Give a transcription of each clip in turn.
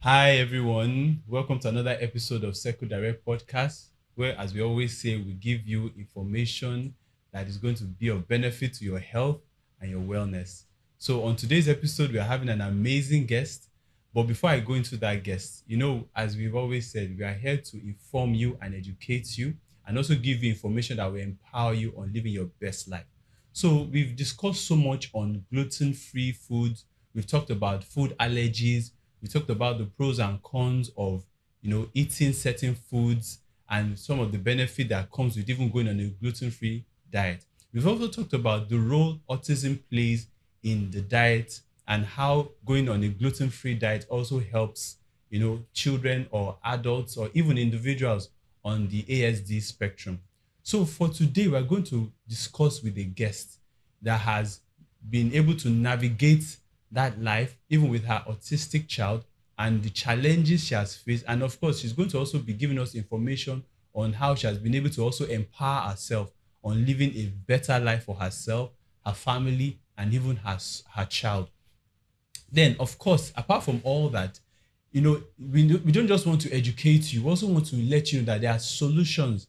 Hi everyone, welcome to another episode of Circle Direct Podcast, where, as we always say, we give you information that is going to be of benefit to your health and your wellness. So on today's episode, we are having an amazing guest. But before I go into that guest, as we've always said, we are here to inform you and educate you and also give you information that will empower you on living your best life. So we've discussed so much on gluten-free foods. We've talked about food allergies. We talked about the pros and cons of, eating certain foods and some of the benefit that comes with even going on a gluten-free diet. We've also talked about the role autism plays in the diet and how going on a gluten-free diet also helps, children or adults or even individuals on the ASD spectrum. So for today, we're going to discuss with a guest that has been able to navigate that life, even with her autistic child, and the challenges she has faced. And of course, she's going to also be giving us information on how she has been able to also empower herself on living a better life for herself, her family, and even her child. Then, of course, apart from all that, we don't just want to educate you, we also want to let you know that there are solutions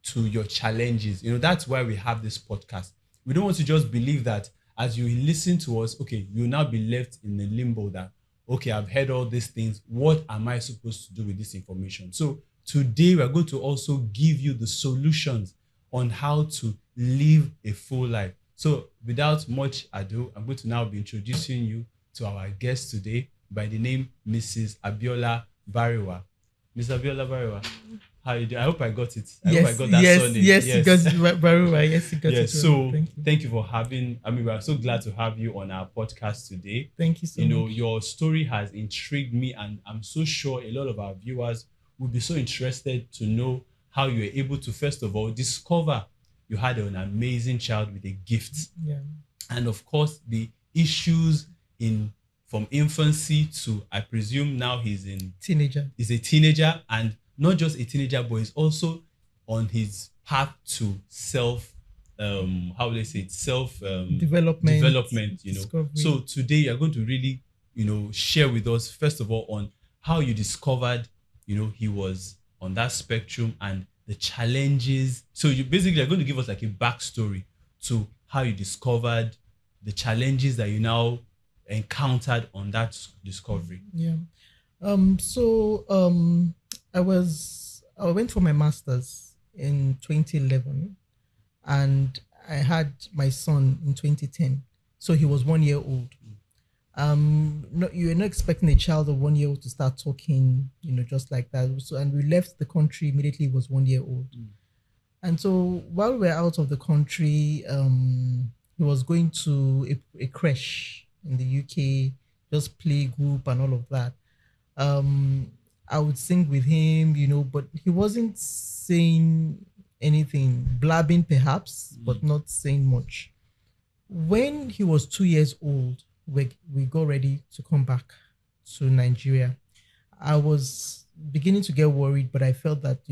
to your challenges. That's why we have this podcast. We don't want to just believe that as you listen to us, okay, you'll now be left in the limbo that, okay, I've heard all these things. What am I supposed to do with this information? So today we're going to also give you the solutions on how to live a full life. So without much ado, I'm going to now be introducing you to our guest today by the name Mrs. Abiola Bariwa. Ms. Abiola Bariwa, how you doing? I hope I got it. I hope I got that surname. Yes, you got it, Bariwa. Yes, you got yes. it. So thank you for having. We are so glad to have you on our podcast today. Thank you so much. Your story has intrigued me, and I'm so sure a lot of our viewers will be so interested to know how you were able to, first of all, discover you had an amazing child with a gift. Yeah. And of course, the issues from infancy to, I presume now he's a teenager, and not just a teenager, but he's also on his path to self development. Discovery. So today you're going to really, share with us, first of all, on how you discovered, he was on that spectrum and the challenges. So you basically are going to give us like a backstory to how you discovered the challenges that you now encountered on that discovery. Yeah. I went for my master's in 2011, and I had my son in 2010. So he was 1 year old. You're not expecting a child of 1 year old to start talking, just like that. So, and we left the country immediately. He was 1 year old. And so while we were out of the country, he was going to a creche in the UK, just play group and all of that. I would sing with him, but he wasn't saying anything, blabbing perhaps, but not saying much. When he was 2 years old, we got ready to come back to Nigeria. I was beginning to get worried, but I felt that,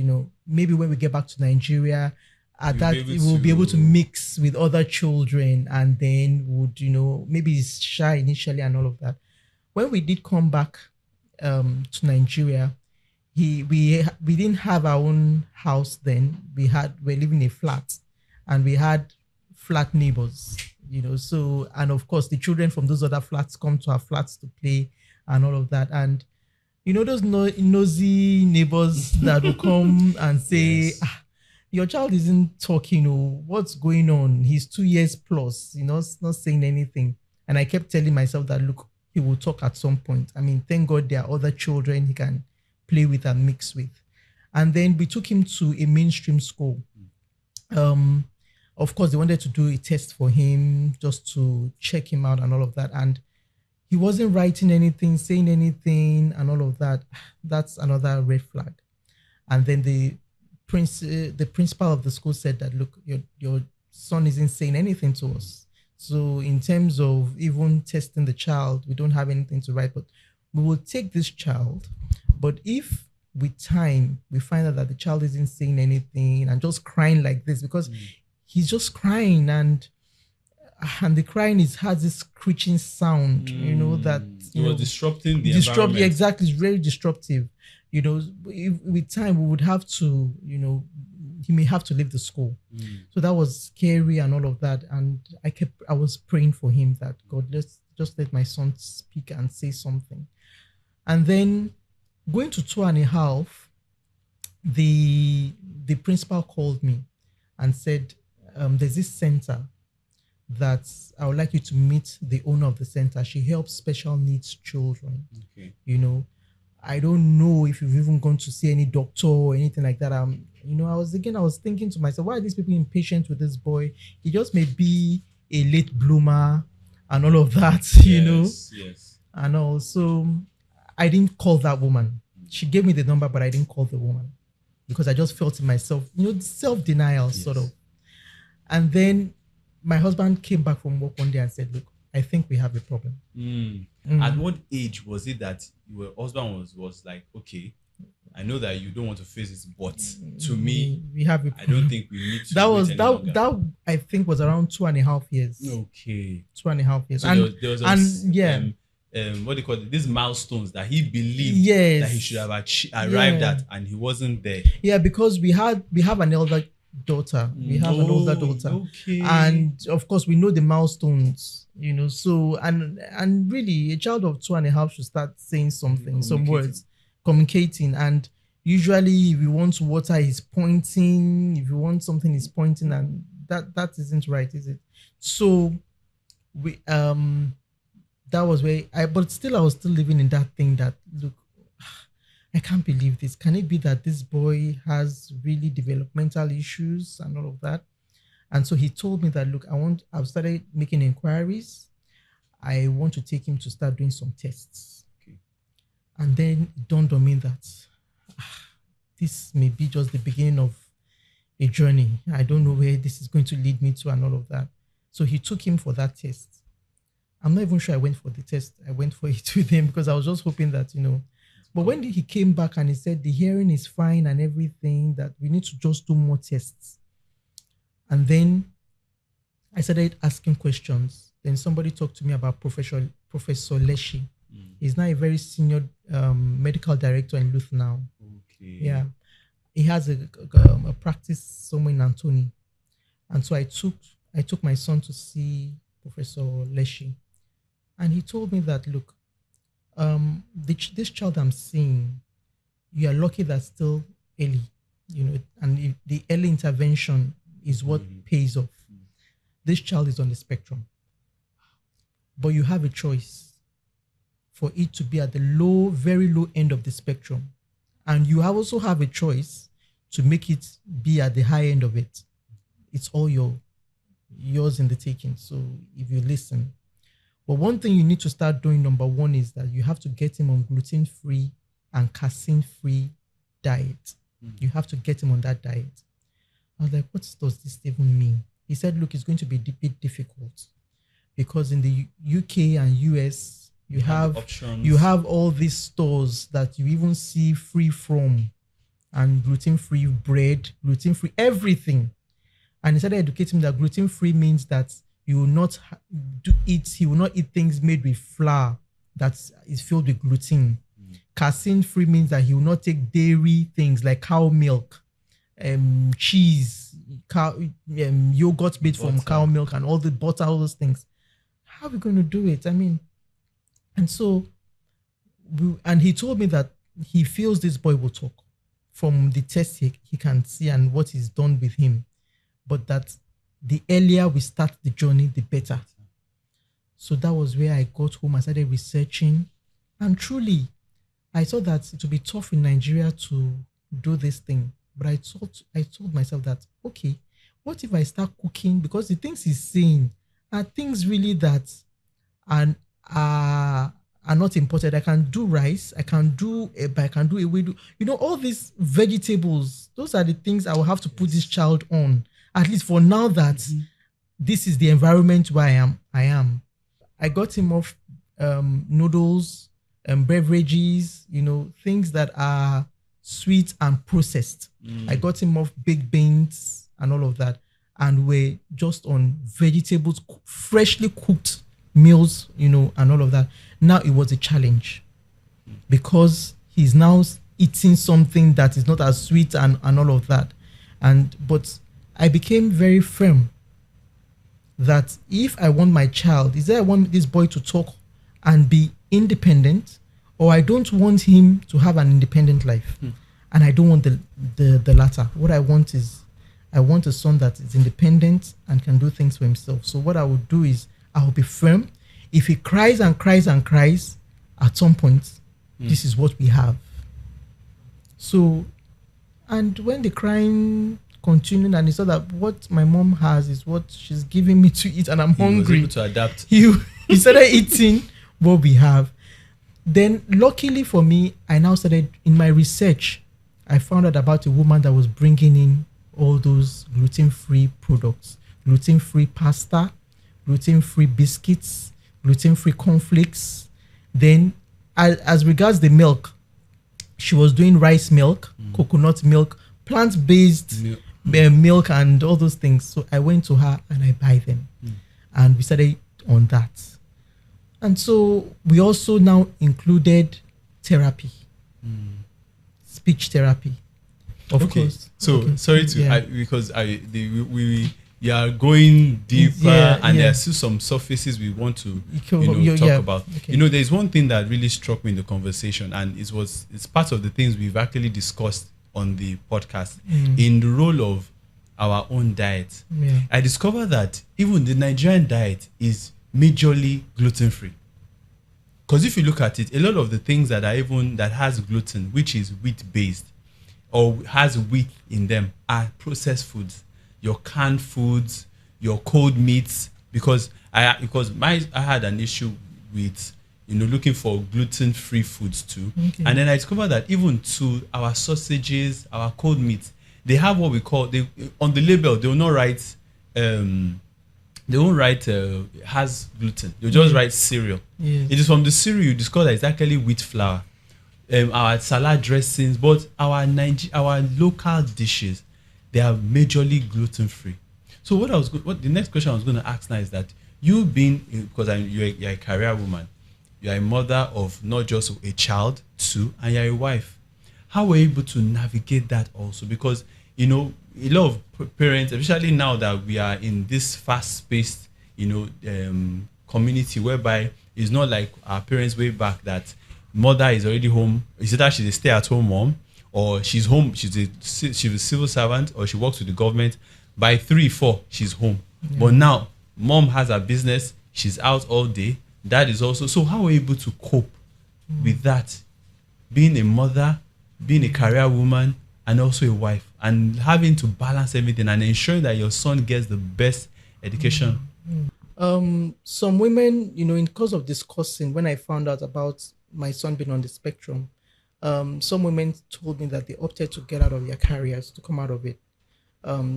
maybe when we get back to Nigeria, we will be able to mix with other children, and then would, maybe he's shy initially and all of that. When we did come back to Nigeria, we didn't have our own house then. We're living in a flat, and we had flat neighbors, so, and of course the children from those other flats come to our flats to play and all of that. And those nosy neighbors that will come and say, yes, your child isn't talking, what's going on? He's 2 years plus, not saying anything. And I kept telling myself that, look, he will talk at some point. Thank God there are other children he can play with and mix with. And then we took him to a mainstream school. Of course, they wanted to do a test for him just to check him out and all of that. And he wasn't writing anything, saying anything and all of that. That's another red flag. And then the principal of the school said that, look, your son isn't saying anything to us. So in terms of even testing the child, we don't have anything to write, but we will take this child. But if with time we find out that the child isn't saying anything and just crying like this, because he's just crying, and and the crying has this screeching sound, that it was disrupting the disrupt. environment. Exactly, it's very disruptive. With time we would have to, he may have to leave the school. So that was scary and all of that. And I was praying for him that God, let's just let my son speak and say something. And then going to 2.5, the principal called me and said, there's this center that I would like you to meet the owner of the center. She helps special needs children. Okay. I don't know if you've even gone to see any doctor or anything like that. I was thinking to myself, why are these people impatient with this boy? He just may be a late bloomer and all of that, Yes. And also, I didn't call that woman. She gave me the number, but I didn't call the woman because I just felt in myself, self-denial sort of. And then my husband came back from work one day and said, look, I think we have a problem. At what age was it that your husband was like, okay, I know that you don't want to face this, but to me, we have a I don't think we need to. That I think was around 2.5 years. Okay. 2.5 years. So there was what do you call it? These milestones that he believed that he should have arrived at, and he wasn't there. Yeah, because we have an elder daughter. We have an older daughter. Okay. And of course, we know the milestones. So and really, a child of 2.5 should start saying something, some words, communicating. And usually, if you want water, he's pointing. If you want something, he's pointing, and that isn't right, is it? So we that was where but still I was still living in that thing that, look, I can't believe this. Can it be that this boy has really developmental issues and all of that? And so he told me that, look, I've started making inquiries. I want to take him to start doing some tests. Okay. And then it dawned on me that this may be just the beginning of a journey. I don't know where this is going to lead me to and all of that. So he took him for that test. I'm not even sure I went for the test. I went for it with him because I was just hoping that, But when he came back and he said the hearing is fine and everything, that we need to just do more tests. And then I started asking questions. Then somebody talked to me about Professor Leshy. He's now a very senior medical director in Luth now. Okay. Yeah. He has a practice somewhere in Antony. And so I took my son to see Professor Leshy. And he told me that, look, this child I'm seeing, you are lucky that's still early, and the early intervention is what pays off. This child is on the spectrum, but you have a choice for it to be at the very low end of the spectrum, and you also have a choice to make it be at the high end of it. It's all yours in the taking. So if you listen. But one thing you need to start doing, number one, is that you have to get him on gluten-free and casein-free diet. You have to get him on that diet. I was like, what does this even mean? He said, look, it's going to be a bit difficult because in the UK and US, you have all these stores that you even see free from, and gluten-free bread, gluten-free everything. And he started educating him that gluten-free means that he will not eat things made with flour that is filled with gluten. Casein-free means that he will not take dairy things like cow milk, cheese, yogurt made from cow milk, and all the butter, all those things. How are we going to do it? I mean, and so, and he told me that he feels this boy will talk from the test he can see and what is done with him, but that the earlier we start the journey, the better. So that was where I got home. I started researching, and truly, I thought that it would be tough in Nigeria to do this thing. But I told myself that, okay, what if I start cooking? Because the things he's saying are things really that are not imported. I can do rice. I can do ewedu. All these vegetables. Those are the things I will have to put this child on. At least for now that this is the environment where I am. I got him off noodles and beverages, things that are sweet and processed. I got him off baked beans and all of that. and we're just on vegetables, freshly cooked meals, and all of that. Now it was a challenge because he's now eating something that is not as sweet and all of that. But I became very firm that if I want my child, is that I want this boy to talk and be independent, or I don't want him to have an independent life. And I don't want the latter. What I want is, I want a son that is independent and can do things for himself. So what I would do is, I will be firm. If he cries and cries and cries, at some point, this is what we have. So, and when the crying continued and he saw that what my mom has is what she's giving me to eat and I'm hungry. He was able to adapt. He started eating what we have. Then luckily for me, I now started in my research. I found out about a woman that was bringing in all those gluten-free products, gluten-free pasta, gluten-free biscuits, gluten-free cornflakes. Then as regards the milk, she was doing rice milk, coconut milk, plant-based milk and all those things. So I went to her and I buy them. And we started on that. And so we also now included therapy, speech therapy. Of course. So okay. sorry to because we are going deeper and there are still some surfaces we want to talk about. Okay. There's one thing that really struck me in the conversation, and it's part of the things we've actually discussed on the podcast in the role of our own diet. I discovered that even the Nigerian diet is majorly gluten-free. Because if you look at it, a lot of the things that has gluten, which is wheat-based or has wheat in them, are processed foods. Your canned foods, your cold meats. Because I had an issue with looking for gluten-free foods too. Okay. And then I discovered that even to our sausages, our cold meats, they have what we call, on the label, they will not write has gluten. They'll just write cereal. Yes. It is from the cereal you discover that it's actually wheat flour. Our salad dressings, but our local dishes, they are majorly gluten-free. So what the next question I was going to ask now is that you being, because you're a career woman, you're a mother of not just a child too, and you're a wife. How were you able to navigate that also? Because a lot of parents, especially now that we are in this fast-paced, community whereby it's not like our parents way back that mother is already home. Is it that she's a stay-at-home mom, or she's home? She's a civil servant, or she works with the government. By 3-4, she's home. Yeah. But now, mom has a business. She's out all day. Dad is also. So how are you able to cope with that? Being a mother, being a career woman, and also a wife, and having to balance everything and ensuring that your son gets the best education. Some women, in course of discussing, when I found out about my son being on the spectrum, some women told me that they opted to get out of their careers, to come out of it,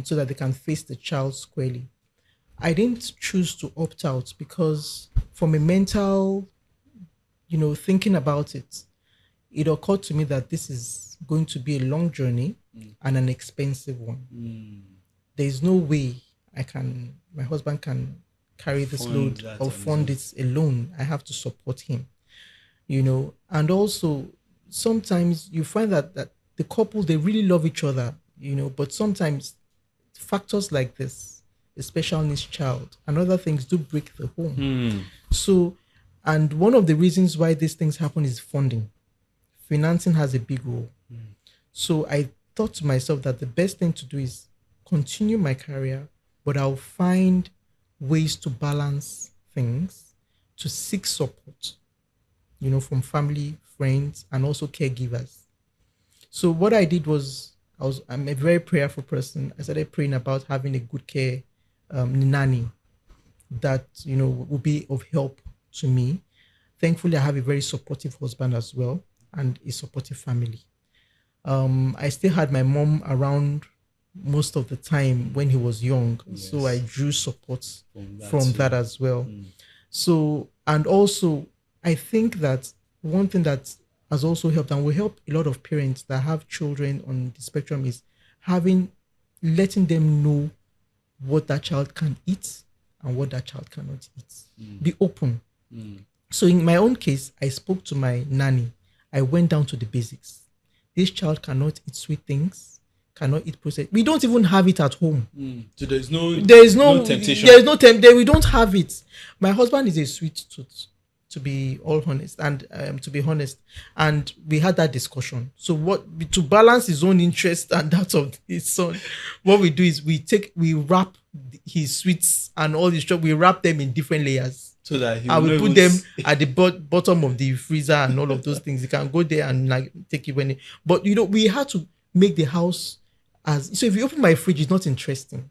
so that they can face the child squarely. I didn't choose to opt out because from a mental, thinking about it, it occurred to me that this is going to be a long journey and an expensive one. There is no way my husband can carry this load or fund it alone. I have to support him, and also sometimes you find that the couple, they really love each other, but sometimes factors like this, a special needs child and other things, do break the home. So, and one of the reasons why these things happen is funding. Financing has a big role. So I thought to myself that the best thing to do is continue my career, but I'll find ways to balance things, to seek support, from family, friends, and also caregivers. So what I did was, I'm a very prayerful person. I started praying about having a good care nanny that, will be of help to me. Thankfully, I have a very supportive husband as well, and a supportive family. I still had my mom around most of the time when he was young. Yes. So I drew support from that as well. So, and also, I think that one thing that has also helped and will help a lot of parents that have children on the spectrum is letting them know what that child can eat and what that child cannot eat. Be open. So in my own case, I spoke to my nanny. I went down to the basics. This child cannot eat sweet things, cannot eat processed. We don't even have it at home. So there's no temptation. There's no temptation. We don't have it. My husband is a sweet tooth, to be all honest, and and we had that discussion. So what, to balance his own interest and that of his son, what we do is we wrap his sweets and all this stuff. We wrap them in different layers. So that I will put them at the bottom of the freezer and all of those things. You can go there and like take it when. But we had to make the house as. So if you open my fridge, it's not interesting.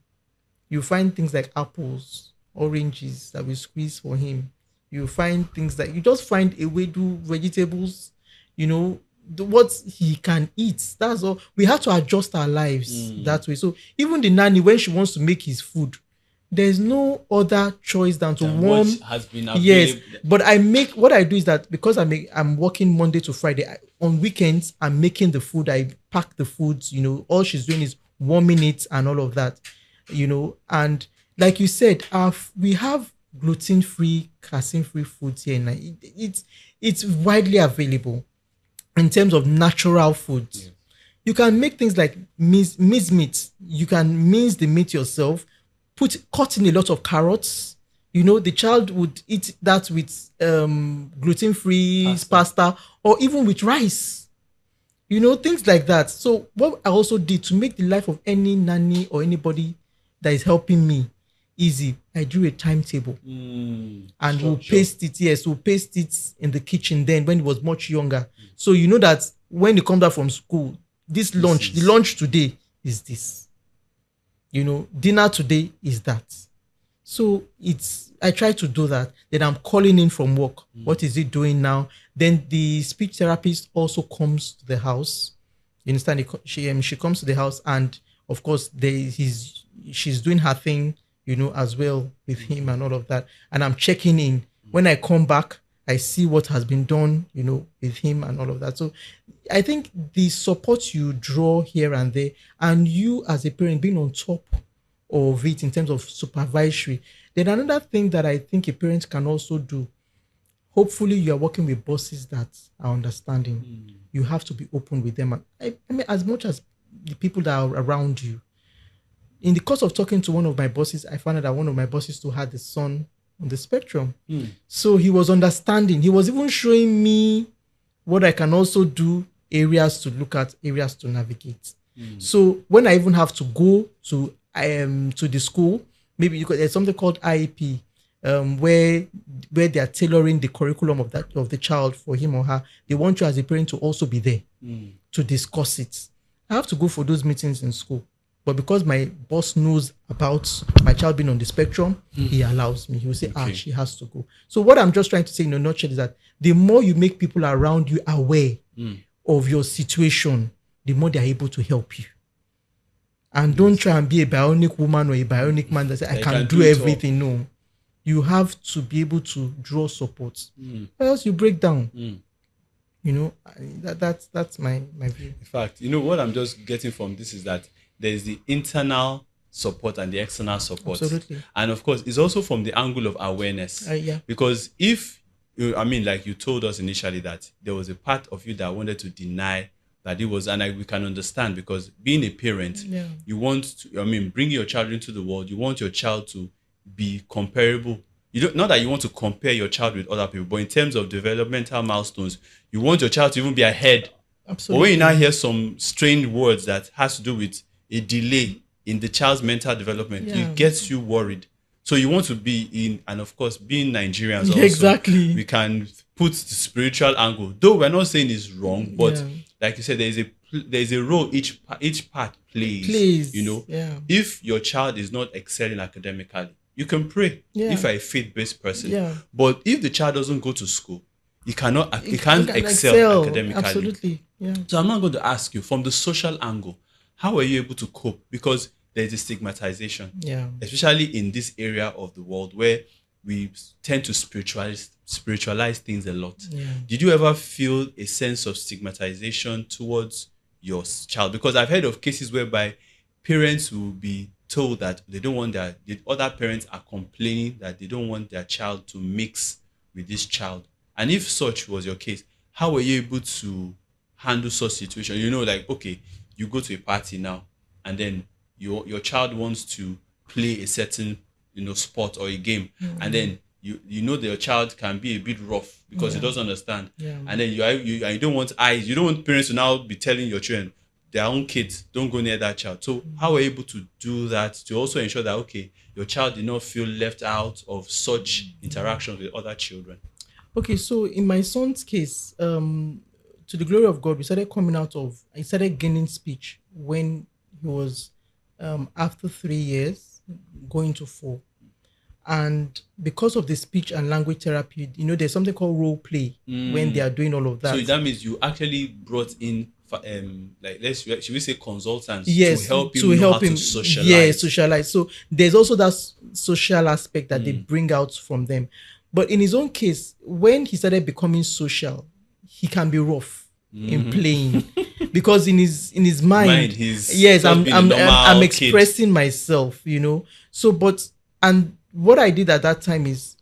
You find things like apples, oranges that we squeeze for him. You find things like you just find a way to vegetables. What he can eat. That's all. We had to adjust our lives that way. So even the nanny, when she wants to make his food, there's no other choice than to warm. What has been available. Yes, but what I do is that because I'm working Monday to Friday. On weekends, I'm making the food. I pack the foods. All she's doing is warming it and all of that. And like you said, we have gluten-free, casein-free foods here. And it's widely available in terms of natural foods. Yeah. You can make things like mince meat. You can mince the meat yourself. Cut in a lot of carrots. The child would eat that with gluten-free pasta or even with rice. Things like that. So what I also did to make the life of any nanny or anybody that is helping me easy, I drew a timetable and we'll paste it. Yes, we'll paste it in the kitchen then when it was much younger. So that when you come back from school, the lunch today is this. Dinner today is that. So I try to do that. Then I'm calling in from work. What is it doing now? Then the speech therapist also comes to the house. You understand? She comes to the house, and of course she's doing her thing, as well with him and all of that. And I'm checking in. When I come back, I see what has been done, with him and all of that. So I think the support you draw here and there, and you as a parent being on top of it in terms of supervisory. Then another thing that I think a parent can also do, hopefully you are working with bosses that are understanding. You have to be open with them. I mean, as much as the people that are around you. In the course of talking to one of my bosses, I found out that one of my bosses too had a son on the spectrum. So he was understanding. He was even showing me what I can also do, areas to look at, areas to navigate. So when I even have to go to the school, maybe there's something called IEP, where they are tailoring the curriculum of the child for him or her. They want you as a parent to also be there to discuss it. I have to go for those meetings in school. But because my boss knows about my child being on the spectrum, he allows me. He will say, she has to go. So what I'm just trying to say in a nutshell is that the more you make people around you aware of your situation, the more they're able to help you. And don't try and be a bionic woman or a bionic man that says, I can do everything. No. You have to be able to draw support. Or else you break down. That's my view. In fact, what I'm just getting from this is that there's the internal support and the external support. Absolutely. And of course, it's also from the angle of awareness. Because like you told us initially that there was a part of you that wanted to deny that it was, and we can understand, because being a parent, you want to, bring your child into the world. You want your child to be comparable. Not that you want to compare your child with other people, but in terms of developmental milestones, you want your child to even be ahead. Absolutely. But when you now hear some strange words that has to do with a delay in the child's mental development, it gets you worried. So you want to be in, and of course, being Nigerians also, exactly, we can put the spiritual angle. Though we're not saying it's wrong, but like you said, there's a role each part plays. If your child is not excelling academically, you can pray if you're a faith-based person. But if the child doesn't go to school, he can't excel academically. Absolutely. So I'm not going to ask you from the social angle, how are you able to cope? Because there's a stigmatization, especially in this area of the world where we tend to spiritualize things a lot. Did you ever feel a sense of stigmatization towards your child? Because I've heard of cases whereby parents will be told that they don't want the other parents are complaining that they don't want their child to mix with this child. And if such was your case, how were you able to handle such situation? Like, okay, you go to a party now, and then your child wants to play a certain sport or a game, and then you know that your child can be a bit rough because he doesn't understand, and then you don't want parents to now be telling your children, their own kids, don't go near that child. So how are you able to do that to also ensure that, okay, your child did not feel left out of such interactions with other children? Okay, so in my son's case, to the glory of God, he started gaining speech when he was after 3 years, going to 4. And because of the speech and language therapy, there's something called role play when they are doing all of that. So that means you actually brought in, should we say consultants, yes, to help him socialize. Yeah, socialize. So there's also that social aspect that they bring out from them. But in his own case, when he started becoming social, he can be rough in playing because in his mind he's I'm expressing myself, So and what I did at that time is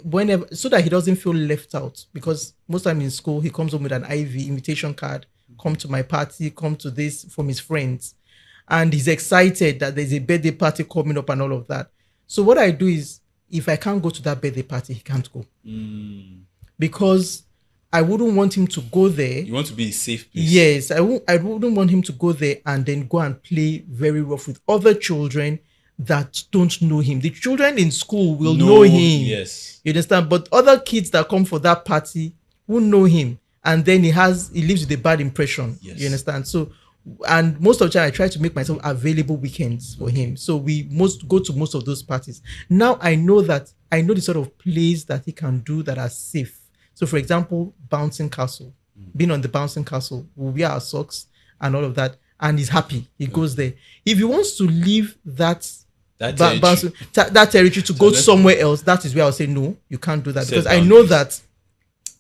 whenever, so that he doesn't feel left out, because most time in school he comes home with an IV invitation card, come to my party, come to this, from his friends, and he's excited that there's a birthday party coming up and all of that. So what I do is, if I can't go to that birthday party, he can't go. Because I wouldn't want him to go there. You want to be a safe place. Yes, I wouldn't want him to go there and then go and play very rough with other children that don't know him. The children in school will know him. Yes. You understand? But other kids that come for that party won't know him. And then he lives with a bad impression. Yes. You understand? So, and most of the time I try to make myself available weekends for him. So we must go to most of those parties. Now I know the sort of plays that he can do that are safe. So for example, bouncing castle. Being on the bouncing castle, we'll wear our socks and all of that. And he's happy. He goes there. If he wants to leave that territory to go somewhere else, that is where I'll say, no, you can't do that. Because I know that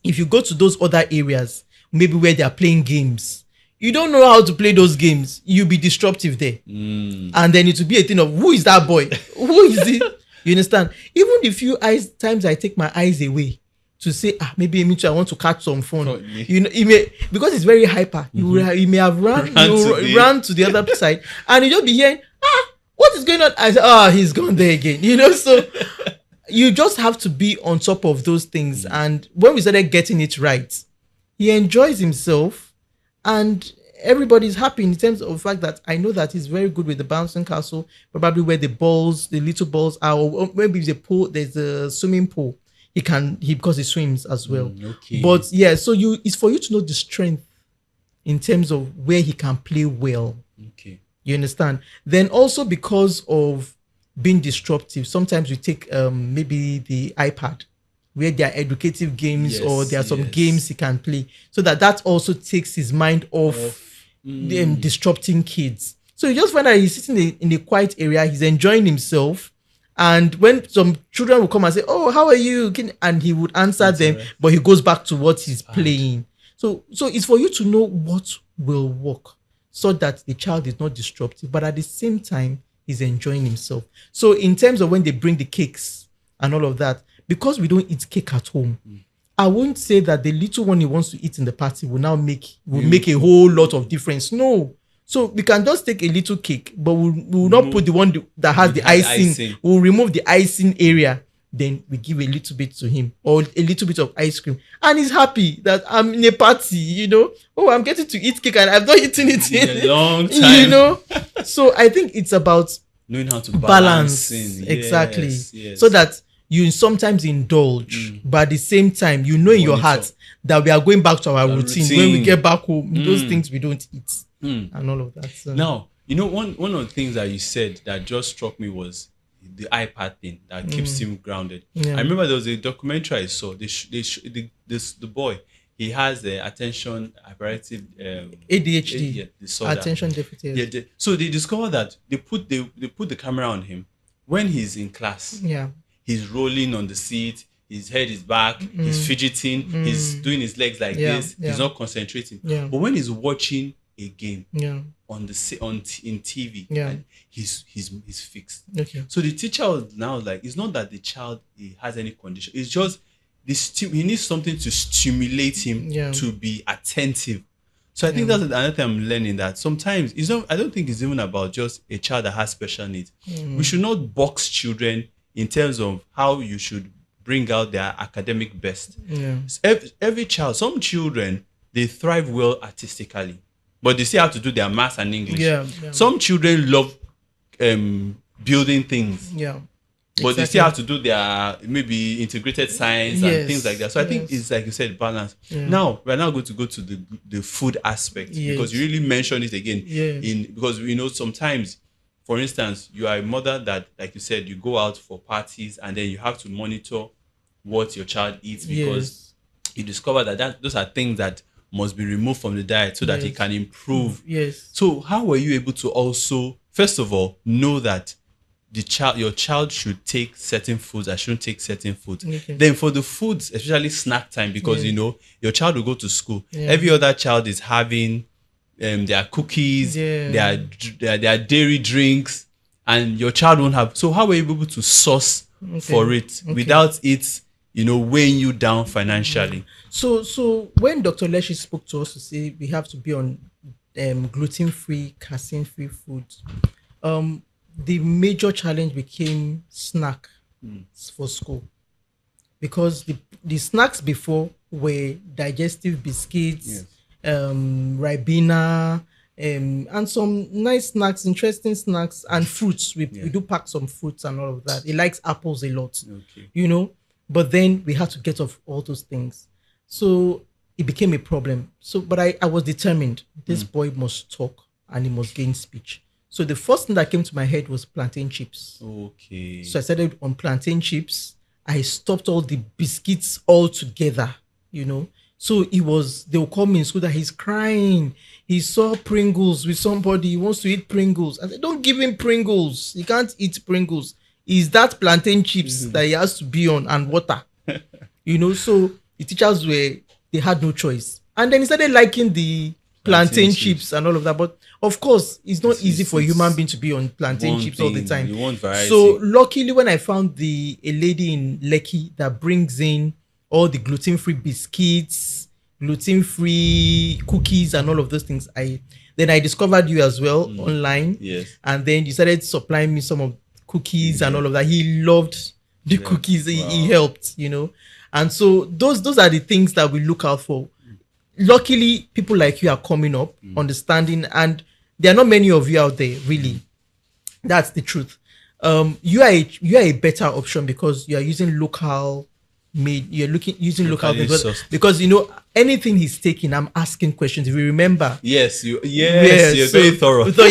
if you go to those other areas, maybe where they are playing games, you don't know how to play those games, you'll be disruptive there. And then it will be a thing of, who is that boy? Who is he? You understand? Even the few times I take my eyes away to say, maybe me too, I want to catch some fun. He may, because it's very hyper, he may have run to the other side, and you just be hearing, what is going on? I said, he's gone there again. So you just have to be on top of those things. And when we started getting it right, he enjoys himself and everybody's happy, in terms of the fact that I know that he's very good with the bouncing castle, probably where the little balls are, or maybe there's a swimming pool. Because he swims as well. Okay. But yeah, so it's for you to know the strength in terms of where he can play well. Okay. You understand? Then also, because of being disruptive, sometimes we take maybe the iPad where there are educative games, or there are some games he can play, so that also takes his mind off them disrupting kids. So you just find that he's sitting in a quiet area, he's enjoying himself. And when some children will come and say, "Oh, how are you?" and he would answer them, but he goes back to what he's playing. So it's for you to know what will work, so that the child is not disruptive, but at the same time, he's enjoying himself. So in terms of when they bring the cakes and all of that, because we don't eat cake at home, I won't say that the little one he wants to eat in the party will now make a whole lot of difference. No. So we can just take a little cake, but we will not put the one that has the icing. We'll remove the icing area. Then we give a little bit to him, or a little bit of ice cream. And he's happy that I'm in a party, Oh, I'm getting to eat cake and I've not eaten it in a long time. So I think it's about knowing how to balance. Exactly. Yes. So that you sometimes indulge, but at the same time, in your heart that we are going back to our routine. When we get back home, those things we don't eat. And all of that. So. Now, one of the things that you said that just struck me was the iPad thing that keeps him grounded. Yeah. I remember there was a documentary I saw. The boy, he has the attention hyperactive ADHD disorder. Attention deficit. Yeah. So they discovered that they put the camera on him when he's in class. Yeah. He's rolling on the seat. His head is back. He's fidgeting. He's doing his legs like this. He's not concentrating. Yeah. But when he's watching a game, on in TV, Yeah. and he's fixed. Okay. So the teacher was now like, it's not that the child he has any condition. It's just he needs something to stimulate him Yeah. to be attentive. So I think Yeah. that's another thing I'm learning, that sometimes it's not. I don't think it's even about just a child that has special needs. We should not box children in terms of how you should bring out their academic best. Yeah. Every child, some children, they thrive well artistically, but they still have to do their maths and English. Yeah. Yeah. Some children love building things, Yeah. but they still have to do their maybe integrated science Yes. and things like that. So I think it's like you said, balance. Yeah. Now we're now going to go to the food aspect, Yes. because you really mentioned it again. Yes. Because sometimes, for instance, you are a mother that, like you said, you go out for parties and then you have to monitor what your child eats, because you discover that those are things that must be removed from the diet so that it can improve. Yes. So how were you able to also, first of all, know that your child should take certain foods, I shouldn't take certain foods? Okay. Then for the foods, especially snack time, because your child will go to school. Yeah. Every other child is having their cookies, their dairy drinks, and your child won't have. So how were you able to source for it without it, weighing you down financially? So when Dr. Leshi spoke to us to say we have to be on gluten-free, casein-free foods, the major challenge became snack for school, because the snacks before were digestive biscuits, Ribena, and some nice snacks, interesting snacks, and fruits. We do pack some fruits and all of that. He likes apples a lot, but then we had to get off all those things. So it became a problem. So, but I was determined. This boy must talk and he must gain speech. So the first thing that came to my head was plantain chips. Okay. So I started on plantain chips. I stopped all the biscuits all together, So they will call me in school that he's crying. He saw Pringles with somebody. He wants to eat Pringles. I said, don't give him Pringles. He can't eat Pringles. It's that plantain chips that he has to be on, and water. So the teachers they had no choice. And then he started liking the plantain chips and all of that. But of course, it's not easy for a human being to be on plantain chips all the time. You want variety. So luckily, when I found a lady in Lekki that brings in all the gluten-free biscuits, gluten-free cookies, and all of those things, then I discovered you as well online. Yes. And then you started supplying me some of cookies and all of that. He loved the cookies. He helped, And so those are the things that we look out for. Luckily, people like you are coming up, understanding, and there are not many of you out there, really. That's the truth. You are a better option because you are using local made. You're using local things, because anything he's taking, I'm asking questions. If you remember, you're very thorough. So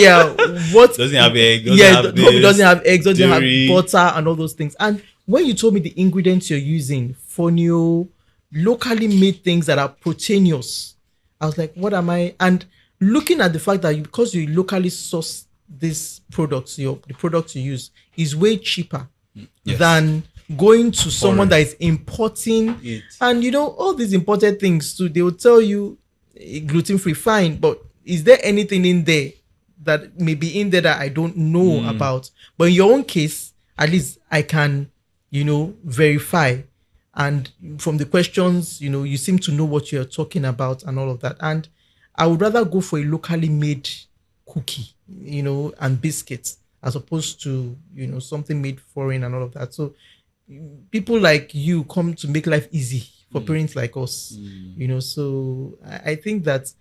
what doesn't have egg? Doesn't have eggs. Doesn't dairy, have butter and all those things. And when you told me the ingredients you're using, fonio, locally made things that are proteinous, I was like, what am I? And looking at the fact that because you locally source these products, the products you use is way cheaper than going to someone that is importing it. And all these imported things too, they will tell you gluten-free, fine, but is there anything in there that may be in there that I don't know about? But in your own case, at least I can verify. And from the questions, you seem to know what you're talking about and all of that. And I would rather go for a locally made cookie, and biscuits, as opposed to, something made foreign and all of that. So people like you come to make life easy for parents like us, So I think that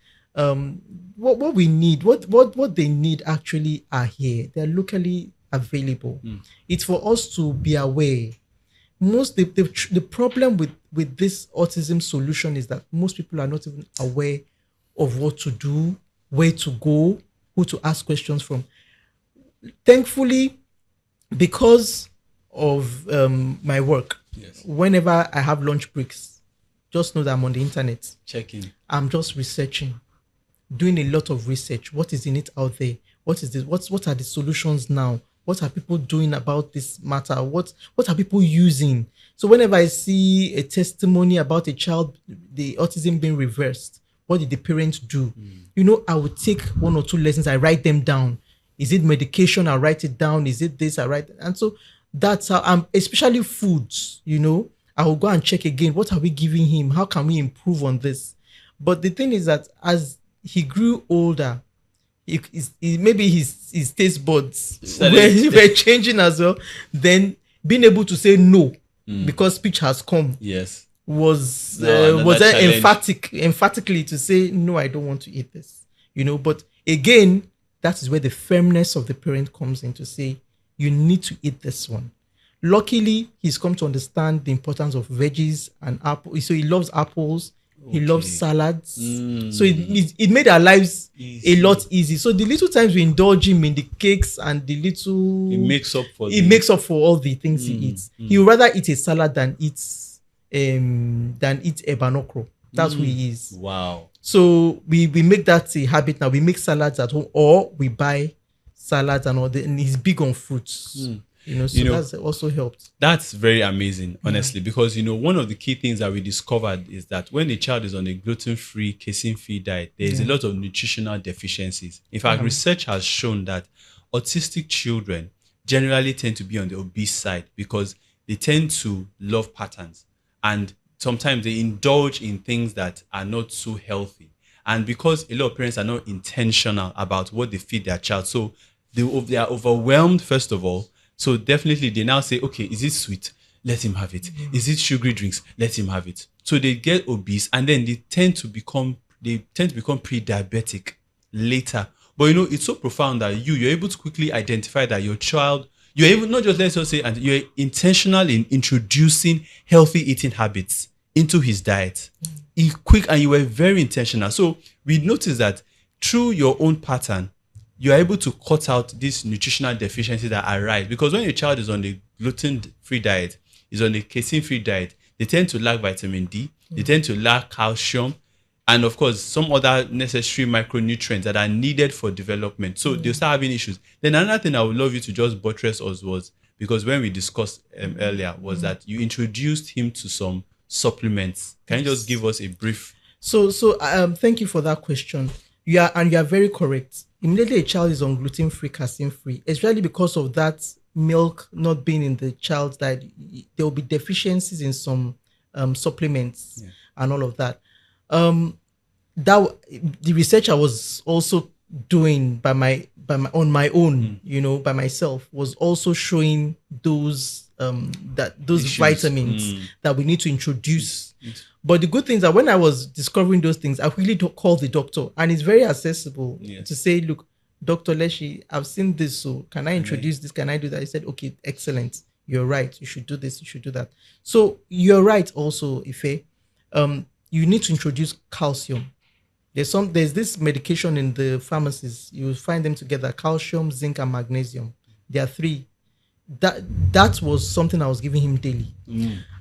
what we need, what they need actually are here. They're locally available. It's for us to be aware. The problem with this autism solution is that most people are not even aware of what to do, where to go, who to ask questions from. Thankfully, because of my work, whenever I have lunch breaks, just know that I'm on the internet. Checking. I'm just researching, doing a lot of research. What is in it out there? What is this? What are the solutions now? What are people doing about this matter? What are people using? So whenever I see a testimony about a child, the autism being reversed, what did the parents do? I would take 1 or 2 lessons, I write them down. Is it medication? I write it down. Is it this? I write it. And so that's how especially foods, I will go and check again. What are we giving him? How can we improve on this? But the thing is that as he grew older, maybe his taste buds were changing as well. Then being able to say no because speech has come. Yes. Was emphatically to say no, I don't want to eat this. But again, that is where the firmness of the parent comes in to say you need to eat this one. Luckily, he's come to understand the importance of veggies and apples. So he loves apples. Okay. He loves salads. So it made our lives a lot easy. So the little times we indulge him in the cakes and the little... It makes up for all the things he eats. He would rather eat a salad than eat ebanokro. That's who he is. Wow. So we make that a habit now. We make salads at home or we buy salads and all that. And he's big on fruits. That's also helped. That's very amazing, honestly, because, one of the key things that we discovered is that when a child is on a gluten-free, casein-free diet, there is a lot of nutritional deficiencies. In fact, research has shown that autistic children generally tend to be on the obese side because they tend to love patterns and sometimes they indulge in things that are not so healthy. And because a lot of parents are not intentional about what they feed their child, so they are overwhelmed, first of all. So definitely they now say, okay, is it sweet? Let him have it. Is it sugary drinks? Let him have it. So they get obese and then they tend to become pre-diabetic later. But it's so profound that you're able to quickly identify that your child, you're able, not just let's say, and you're intentional in introducing healthy eating habits into his diet. And you were very intentional. So we noticed that through your own pattern, you're able to cut out these nutritional deficiencies that arise. Because when your child is on the gluten-free diet, is on the casein-free diet, they tend to lack vitamin D, they tend to lack calcium, and of course, some other necessary micronutrients that are needed for development. So they'll start having issues. Then another thing I would love you to just buttress us was, because when we discussed earlier, was that you introduced him to some supplements. Can you just give us a brief? So thank you for that question. You are very correct. Immediately a child is on gluten-free, casein-free, especially because of that milk not being in the child's diet, there will be deficiencies in some supplements and all of that. That the research I was also doing on my own, by myself, was also showing those vitamins that we need to introduce. But the good thing is that when I was discovering those things, I quickly called the doctor, and it's very accessible to say, look, Dr. Leshi, I've seen this, so can I introduce this? Can I do that? He said, okay, excellent. You're right. You should do this. You should do that. So you're right also, Ife. You need to introduce calcium. There's this medication in the pharmacies. You will find them together: calcium, zinc, and magnesium. There are 3. That was something I was giving him daily.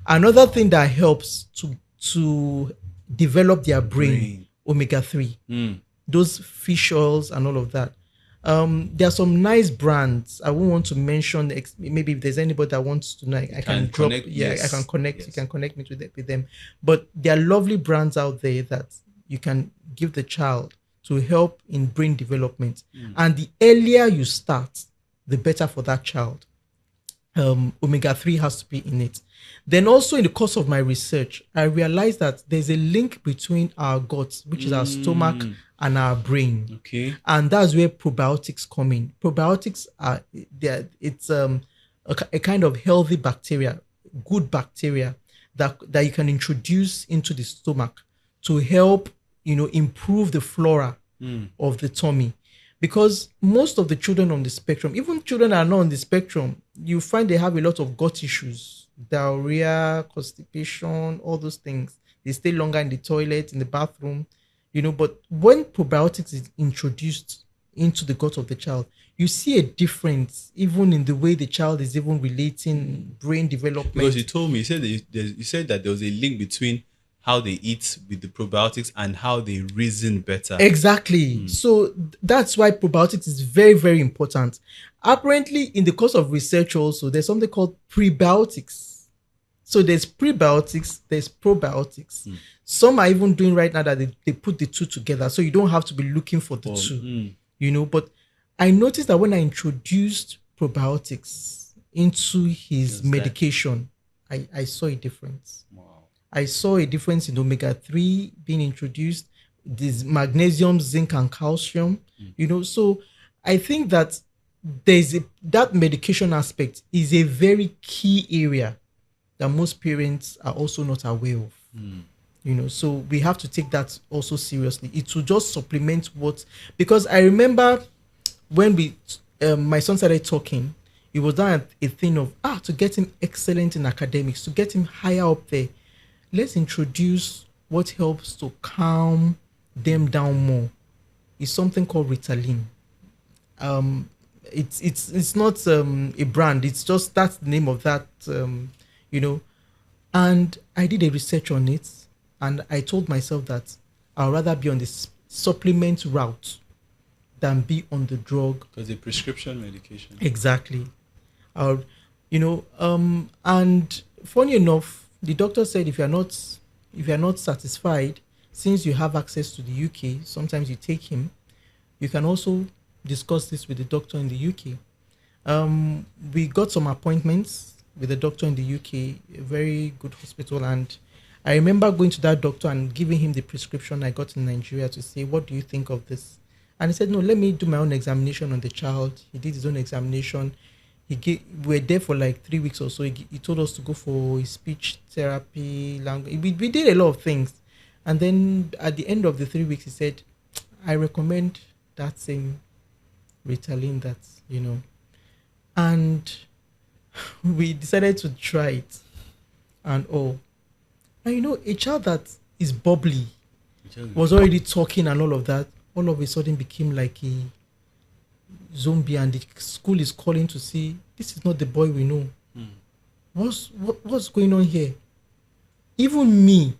Another thing that helps to develop their brain. omega-3. Those fish oils and all of that. There are some nice brands. I won't want to mention. Maybe if there's anybody that wants to know, I can drop. Connect, I can connect. Yes. You can connect me with them. But there are lovely brands out there that you can give the child to help in brain development. And the earlier you start, the better for that child. Omega-3 has to be in it. Then also in the course of my research, I realized that there's a link between our gut, which is our stomach, and our brain. Okay. And that's where probiotics come in. Probiotics are it's a kind of healthy bacteria, good bacteria that you can introduce into the stomach to help, improve the flora of the tummy. Because most of the children on the spectrum, even children that are not on the spectrum, you find they have a lot of gut issues, diarrhea, constipation, all those things. They stay longer in the toilet, in the bathroom, but when probiotics is introduced into the gut of the child, you see a difference even in the way the child is even relating brain development. Because you told me, you said that there was a link between how they eat with the probiotics and how they reason better. Exactly. So that's why probiotics is very, very important. Apparently, in the course of research also, there's something called prebiotics. So there's prebiotics, there's probiotics. Some are even doing right now that they put the two together, so you don't have to be looking for the two, But I noticed that when I introduced probiotics into his medication, I saw a difference. Wow. I saw a difference in omega-3 being introduced, this magnesium, zinc, and calcium, So I think that that medication aspect is a very key area that most parents are also not aware of. So we have to take that also seriously. It will just supplement because I remember when my son started talking, it was that a thing of to get him excellent in academics, to get him higher up there, let's introduce what helps to calm them down more. It's something called Ritalin. It's not a brand. It's just that's the name of that. And I did a research on it, and I told myself that I'd rather be on the supplement route than be on the drug. Because the prescription medication. Exactly. And funny enough, the doctor said if you're not satisfied, since you have access to the UK, sometimes you take him, you can also discuss this with the doctor in the UK. We got some appointments with the doctor in the UK, a very good hospital, and I remember going to that doctor and giving him the prescription I got in Nigeria to say, what do you think of this? And he said, no, let me do my own examination on the child. He did his own examination. We were there for like 3 weeks or so. He told us to go for speech therapy, language. We did a lot of things. And then at the end of the 3 weeks, he said, I recommend that same Ritalin and we decided to try it. And a child that is bubbly, was already talking and all of that, all of a sudden became like a zombie, and the school is calling to see, this is not the boy we know. What's going on here? Even me,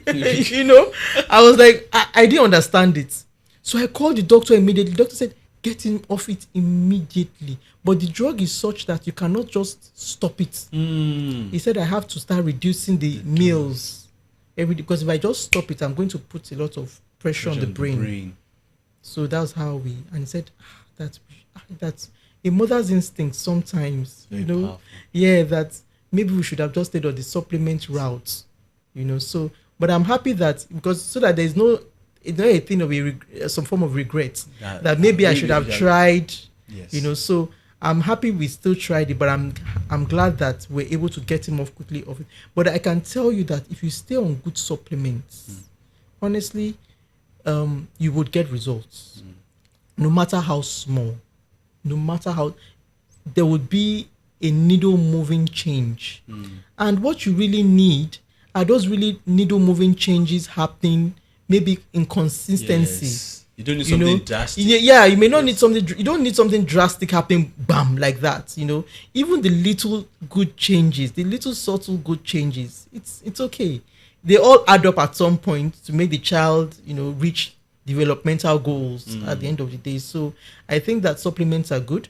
I was like, I didn't understand it. So I called the doctor immediately. The doctor said, get him off it immediately. But the drug is such that you cannot just stop it. He said, I have to start reducing the meals every day, because if I just stop it, I'm going to put a lot of pressure on the brain. So that's how and he said, that's a mother's instinct sometimes, powerful. That maybe we should have just stayed on the supplement route, so, but I'm happy that, because so that there's no, it's not a thing of some form of regret that maybe I should have tried, so I'm happy we still tried it, but I'm glad that we're able to get him off quickly off it. But I can tell you that if you stay on good supplements, honestly, you would get results. No matter how small, no matter how, there would be a needle moving change. And what you really need are those really needle moving changes happening, maybe in consistency. Yes. You don't need something drastic. You may not need something. You don't need something drastic happening, bam, like that. Even the little good changes, the little subtle good changes, it's okay. They all add up at some point to make the child, reach developmental goals at the end of the day. So I think that supplements are good,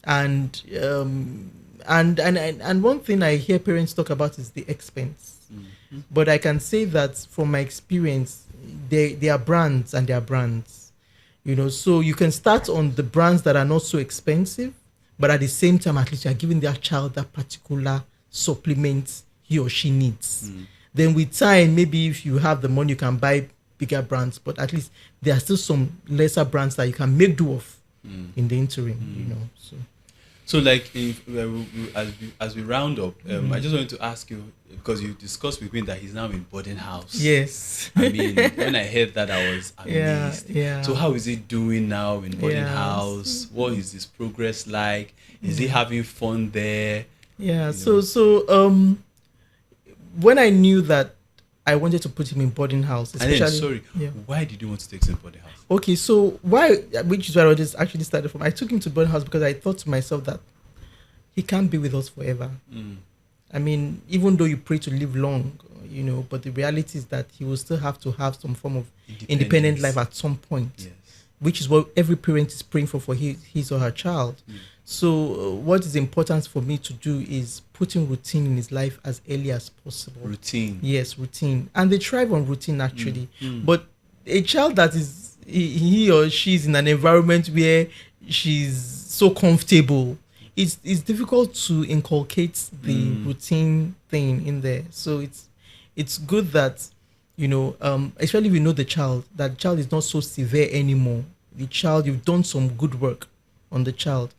and one thing I hear parents talk about is the expense. But I can say that from my experience, they are brands, and they are brands. So you can start on the brands that are not so expensive, but at the same time, at least you're giving their child that particular supplement he or she needs. Then with time, maybe if you have the money, you can buy bigger brands, but at least there are still some lesser brands that you can make do of in the interim, So like, as we round up, I just wanted to ask you, because you discussed with me that he's now in boarding house. Yes. I mean, when I heard that, I was amazed. Yeah. So how is he doing now in boarding house? What is his progress like? Is he having fun there? Yeah. So when I knew that I wanted to put him in boarding house, especially. Why did you want to take him to boarding house? Okay, so which is where I just actually started from. I took him to boarding house because I thought to myself that he can't be with us forever. I mean, even though you pray to live long, but the reality is that he will still have to have some form of independent life at some point, which is what every parent is praying for his or her child. So what is important for me to do is putting routine in his life as early as possible. Routine. Yes, routine. And they thrive on routine actually. But a child that is he or she is in an environment where she's so comfortable, it's difficult to inculcate the routine thing in there. So it's good that, you know, especially if you know the child, that child is not so severe anymore. The child, you've done some good work on the child.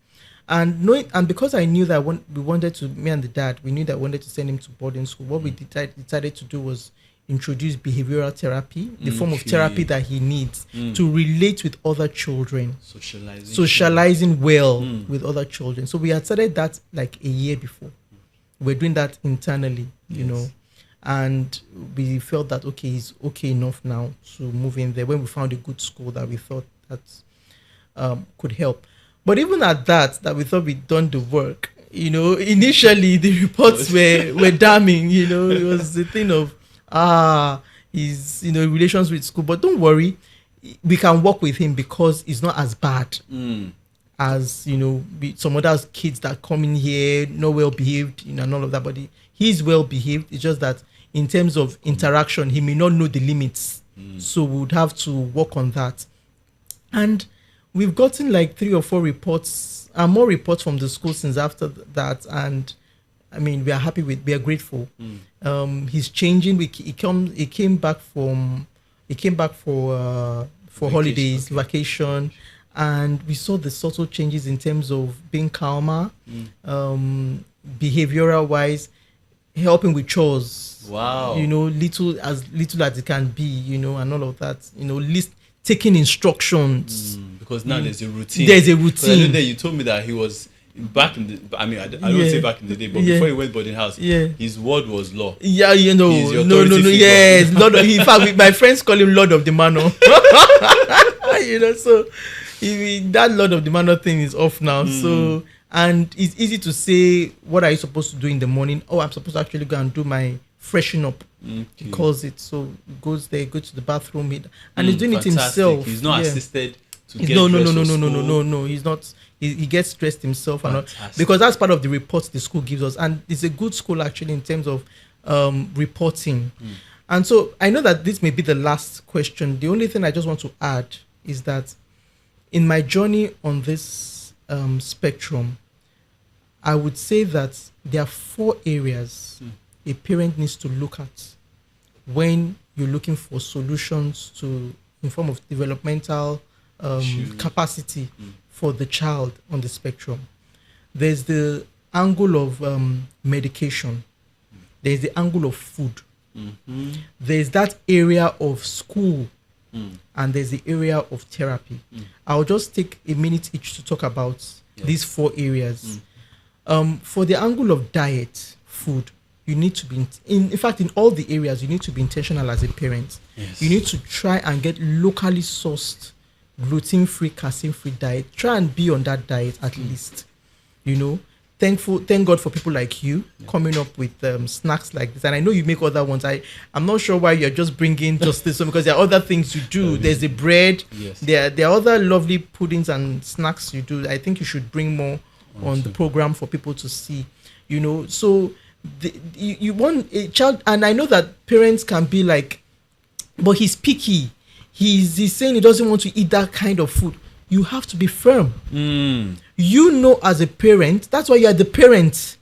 And knowing, and because I knew that we wanted to, me and the dad, we knew that we wanted to send him to boarding school. What we decided to do was introduce behavioral therapy, the form of therapy that he needs to relate with other children, socializing well with other children. So we had started that like a year before. We're doing that internally, you know, and we felt that okay, he's okay enough now to move in there. When we found a good school that we thought that could help. But even at that we thought we'd done the work, you know, initially the reports were damning, you know. It was the thing of, his, you know, relations with school. But don't worry, we can work with him because it's not as bad as, you know, some other kids that come in here, not well behaved, you know, and all of that. But he's well behaved. It's just that in terms of interaction, he may not know the limits. So we would have to work on that. And we've gotten like 3 or 4 reports and more reports from the school since after that. And I mean, we are grateful. He's changing. He came back for holidays, vacation. And we saw the subtle changes in terms of being calmer, behavioral wise, helping with chores. Wow. You know, little as it can be, you know, and all of that, you know, taking instructions. Because now there's a routine. There's a routine. I know that you told me that he was back in the, I mean, I don't say back in the day, but before he went boarding house, his word was law. Yeah, you know, no. Figure. Yes, Lord. In fact, my friends call him Lord of the Manor. You know, so that Lord of the Manor thing is off now. So, and it's easy to say, what are you supposed to do in the morning? Oh, I'm supposed to actually go and do my freshen up. He calls it. So he goes there, go to the bathroom, and he's doing it himself. He's not assisted to get no. He's not. He gets dressed himself, and because that's part of the reports the school gives us, and it's a good school actually in terms of reporting. And so I know that this may be the last question. The only thing I just want to add is that in my journey on this spectrum, I would say that there are 4 areas a parent needs to look at when you're looking for solutions to in form of developmental capacity for the child on the spectrum. There's the angle of medication. There's the angle of food. There's that area of school. And there's the area of therapy. I'll just take a minute each to talk about these 4 areas. For the angle of diet, food, you need to be, in fact, in all the areas, you need to be intentional as a parent. You need to try and get locally sourced, gluten-free, casein-free diet. Try and be on that diet at least. You know, thank God for people like you coming up with snacks like this. And I know you make other ones. I'm not sure why you're just bringing just this one, because there are other things you do. There's the bread. There are other lovely puddings and snacks you do. I think you should bring more on the program for people to see. You know, so you want a child, and I know that parents can be like, but he's picky. He's saying he doesn't want to eat that kind of food. You have to be firm. You know, as a parent, that's why you are the parent.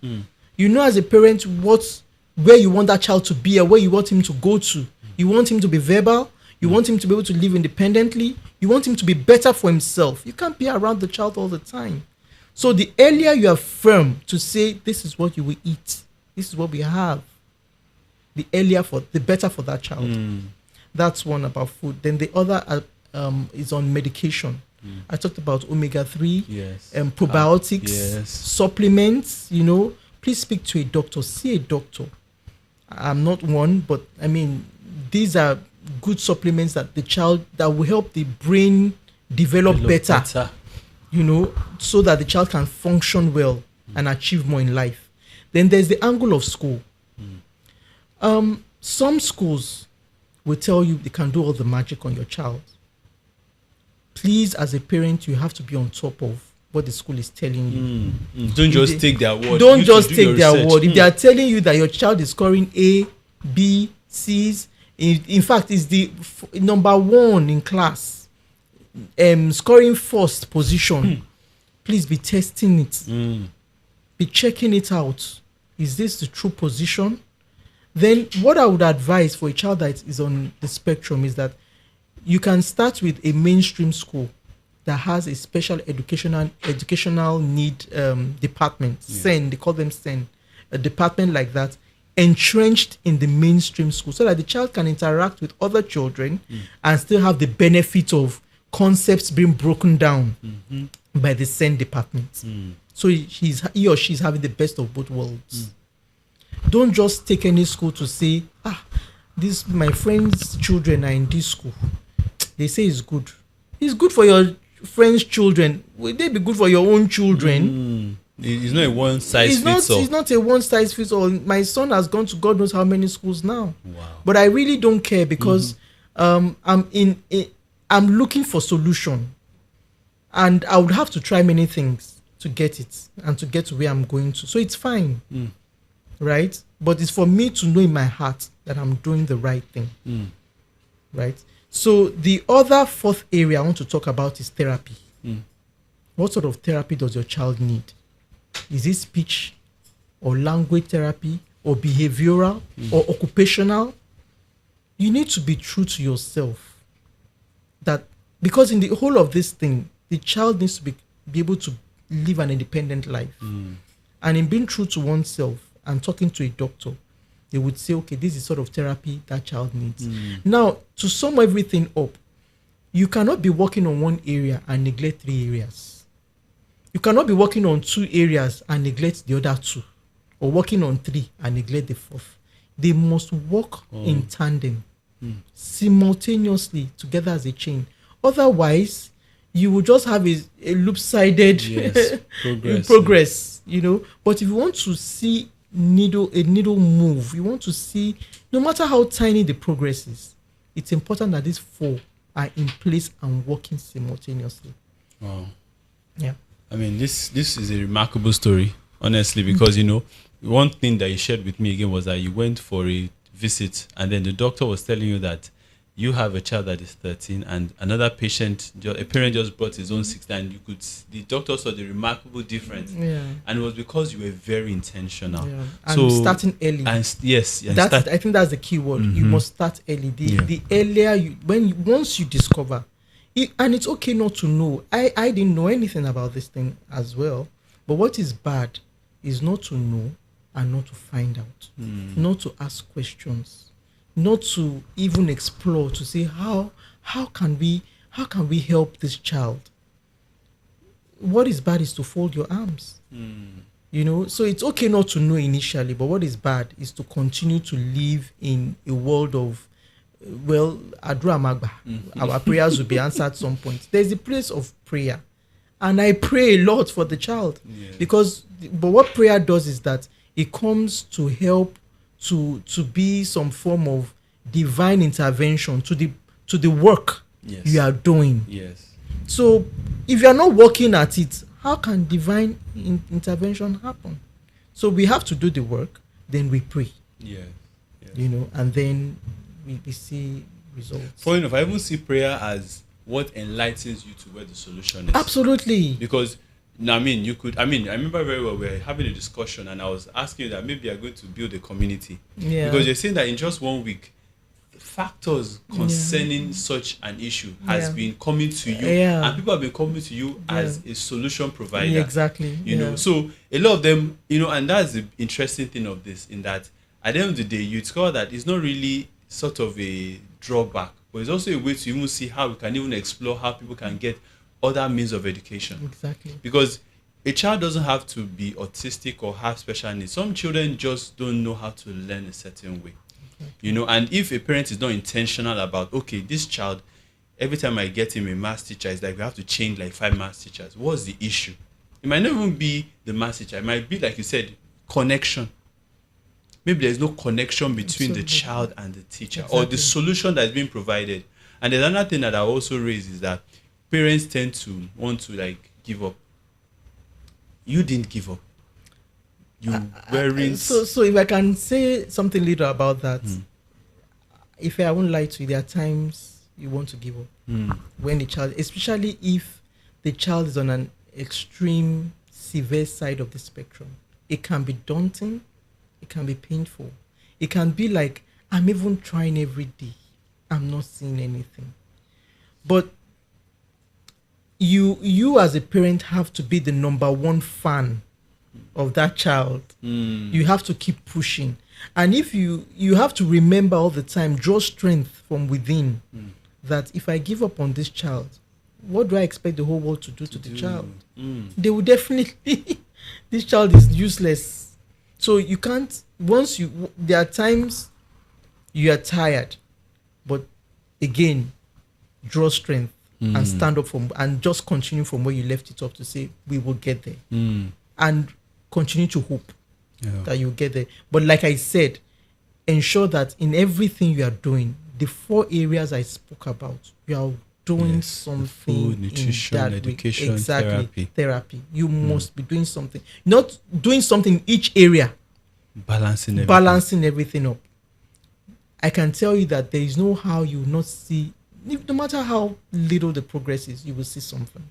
You know, as a parent, where you want that child to be or where you want him to go to. You want him to be verbal. You want him to be able to live independently. You want him to be better for himself. You can't be around the child all the time. So the earlier you are firm to say, this is what you will eat, this is what we have, the better for that child. That's one about food. Then the other is on medication. I talked about omega-3, probiotics, supplements. You know, please speak to a doctor. See a doctor. I'm not one, but I mean, these are good supplements that will help the brain develop better. You know, so that the child can function well and achieve more in life. Then there's the angle of school. Some schools will tell you they can do all the magic on your child. Please, as a parent, you have to be on top of what the school is telling you. Don't just take their word. Don't You just do take your their research. word. If they are telling you that your child is scoring A, B, C's, in fact, is the number one in class, scoring first position, please be testing it. Be checking it out. Is this the true position? Then what I would advise for a child that is on the spectrum is that you can start with a mainstream school that has a special educational need department. SEN, they call them SEN, a department like that, entrenched in the mainstream school, so that the child can interact with other children and still have the benefit of concepts being broken down by the SEN department. So he or she's having the best of both worlds. Don't just take any school to say, this my friend's children are in this school. They say it's good. It's good for your friends' children. Will they be good for your own children? It's not a one size fits all. It's not a one size fits all. My son has gone to God knows how many schools now. Wow. But I really don't care because I'm looking for solution, and I would have to try many things to get it and to get to where I'm going to. So it's fine, right? But it's for me to know in my heart that I'm doing the right thing, right? So the other fourth area I want to talk about is therapy. What sort of therapy does your child need? Is it speech or language therapy or behavioral or occupational? You need to be true to yourself. That because in the whole of this thing, the child needs to be able to live an independent life. And in being true to oneself and talking to a doctor, they would say, okay, this is sort of therapy that child needs. Now, to sum everything up, you cannot be working on one area and neglect 3 areas. You cannot be working on 2 areas and neglect the other 2, or working on 3 and neglect the 4th. They must work in tandem, simultaneously, together as a chain. Otherwise, you will just have a loop-sided progress, you know. But if you want to see a needle move, you want to see, no matter how tiny the progress is, it's important that these 4 are in place and working simultaneously. Wow. Yeah. I mean, this is a remarkable story, honestly, because, you know, one thing that you shared with me again was that you went for a visit and then the doctor was telling you that you have a child that is 13 and another patient, a parent just brought his own 16, and the doctor saw the remarkable difference. Yeah. And it was because you were very intentional. Yeah. And so, starting early. And yes. And I think that's the key word. You must start early. The earlier once you discover, and it's okay not to know. I didn't know anything about this thing as well. But what is bad is not to know and not to find out, not to ask questions, not to even explore, to say how can we help this child. What is bad is to fold your arms. You know, so it's okay not to know initially, but what is bad is to continue to live in a world of, well, Adra Magba. Our prayers will be answered at some point. There's a place of prayer, and I pray a lot for the child, but what prayer does is that it comes to help to be some form of divine intervention to the work you are doing. Yes. So if you are not working at it, how can divine intervention happen? So we have to do the work, then we pray. Yes. You know, and then we see results. Funny enough, I even see prayer as what enlightens you to where the solution is. Absolutely. Because I remember very well, we were having a discussion and I was asking you that maybe you're going to build a community. Yeah. Because you're saying that in just 1 week, factors concerning such an issue has been coming to you, and people have been coming to you as a solution provider. Yeah, exactly. You know, so a lot of them, you know, and that's the interesting thing of this, in that at the end of the day, you discover that it's not really sort of a drawback, but it's also a way to even see how we can even explore how people can get other means of education. Exactly. Because a child doesn't have to be autistic or have special needs. Some children just don't know how to learn a certain way. Okay. You know, and if a parent is not intentional about, okay, this child, every time I get him a maths teacher, it's like we have to change like 5 maths teachers. What's the issue? It might not even be the maths teacher. It might be, like you said, connection. Maybe there's no connection between the child and the teacher, or the solution that's being provided. And there's another thing that I also raise is that parents tend to want to like give up. you didn't give up. You weren't. So if I can say something little about that, if I won't lie to you, there are times you want to give up when the child, especially if the child is on an extreme, severe side of the spectrum. It can be daunting. It can be painful. It can be like, I'm even trying every day. I'm not seeing anything. But you as a parent have to be the number one fan of that child. You have to keep pushing. And if you have to remember all the time, draw strength from within, that if I give up on this child, what do I expect the whole world to do to the child? They will definitely, this child is useless. So you can't, there are times you are tired, but again, draw strength and stand up and just continue from where you left it up to say, we will get there. And continue to hope that you'll get there. But like I said, ensure that in everything you are doing, the 4 areas I spoke about, you are doing something. Food, nutrition, in that education, exactly, therapy. You must be doing something. Not doing something in each area. Balancing everything up. I can tell you that there is no how you will not see, no matter how little the progress is, you will see something.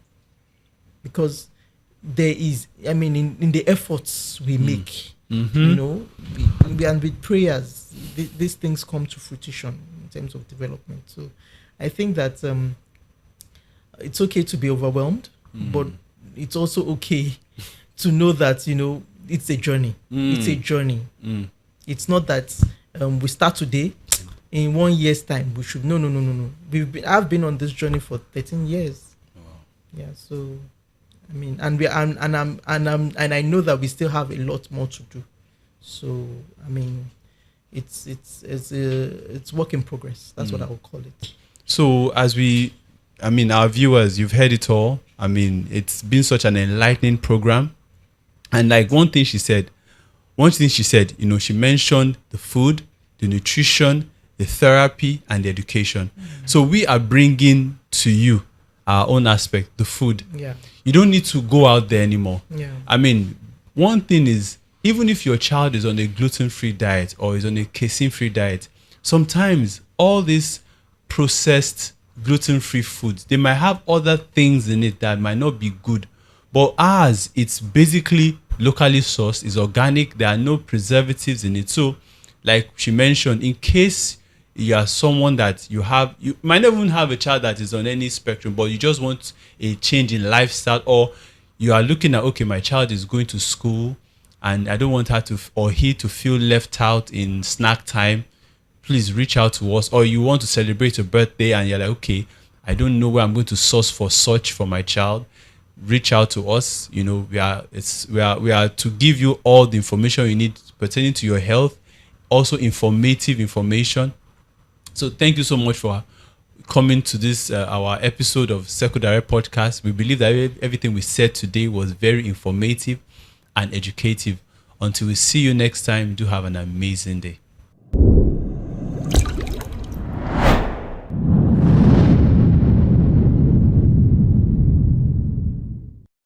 Because there is, I mean, in the efforts we make, you know, and with prayers, these things come to fruition in terms of development. So I think that it's okay to be overwhelmed, but it's also okay to know that, you know, it's a journey. It's a journey. It's not that we start today, in 1 year's time we should. No. I've been on this journey for 13 years. Yeah, so I mean, and I know that we still have a lot more to do. So I mean, it's work in progress. That's what I would call it. So our viewers, you've heard it all. I mean, it's been such an enlightening program. And like one thing she said, you know, she mentioned the food, the nutrition, the therapy, and the education. So we are bringing to you our own aspect, the food. Yeah. You don't need to go out there anymore. Yeah. I mean, one thing is, even if your child is on a gluten-free diet or is on a casein-free diet, sometimes all these processed gluten-free foods, they might have other things in it that might not be good. But ours, it's basically locally sourced, it's organic, there are no preservatives in it. So, like she mentioned, in case you are someone that you might not even have a child that is on any spectrum, but you just want a change in lifestyle, or you are looking at, okay, my child is going to school and I don't want her to or he to feel left out in snack time, please reach out to us. Or you want to celebrate a birthday and you're like, okay, I don't know where I'm going to source for such for my child, reach out to us. You know, we are to give you all the information you need pertaining to your health, also informative information. So thank you so much for coming to this our episode of Circle Direct Podcast. We believe that everything we said today was very informative and educative. Until we see you next time, do have an amazing day.